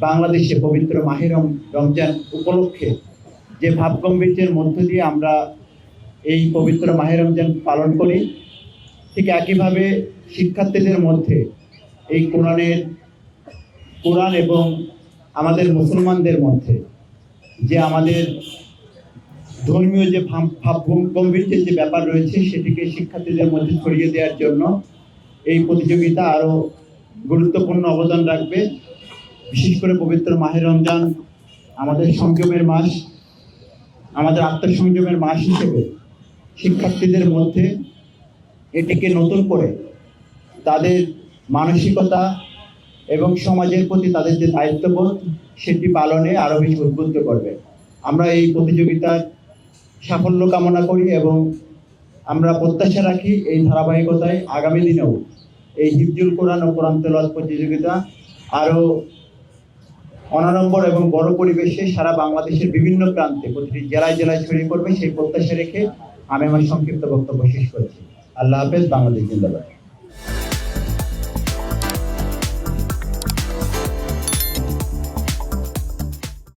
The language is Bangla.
বাংলাদেশে পবিত্র মাহে রমজান উপলক্ষে যে ভাবগম্ভীর্যের মধ্য দিয়ে আমরা এই পবিত্র মাহে রমজান পালন করি, ঠিক একইভাবে শিক্ষার্থীদের মধ্যে এই কোরআন এবং আমাদের মুসলমানদের মধ্যে যে আমাদের ধর্মীয় যে ভাবগম্ভীর্যের যে ব্যাপার রয়েছে সেটিকে শিক্ষার্থীদের মধ্যে ছড়িয়ে দেওয়ার জন্য এই প্রতিযোগিতা আরও গুরুত্বপূর্ণ অবদান রাখবে। বিশেষ করে পবিত্র মাহে রমজান আমাদের সংযমের মাস, আমাদের আত্মসংযমের মাস হিসেবে শিক্ষার্থীদের মধ্যে এটিকে নতুন করে তাদের মানসিকতা এবং সমাজের প্রতি তাদের যে দায়িত্ববোধ সেটি পালনে আরও বেশি উদ্বুদ্ধ করবে। আমরা এই প্রতিযোগিতার সাফল্য কামনা করি এবং আমরা প্রত্যাশা রাখি এই ধারাবাহিকতায় আগামী দিনেও এই হিফজুল কোরআন ও কোরআন তেলাওয়াত প্রতিযোগিতা আরও অনাড়ম্বর এবং বড় পরিবেশে সারা বাংলাদেশের বিভিন্ন প্রান্তে প্রতিটি জেলায় জেলায় ছড়িয়ে পড়বে সেই প্রত্যাশা রেখে আমি আমার সংক্ষিপ্ত বক্তব্য শেষ করেছি। আল্লাহ হাফেজ। বাংলাদেশ জিন্দাবাদ।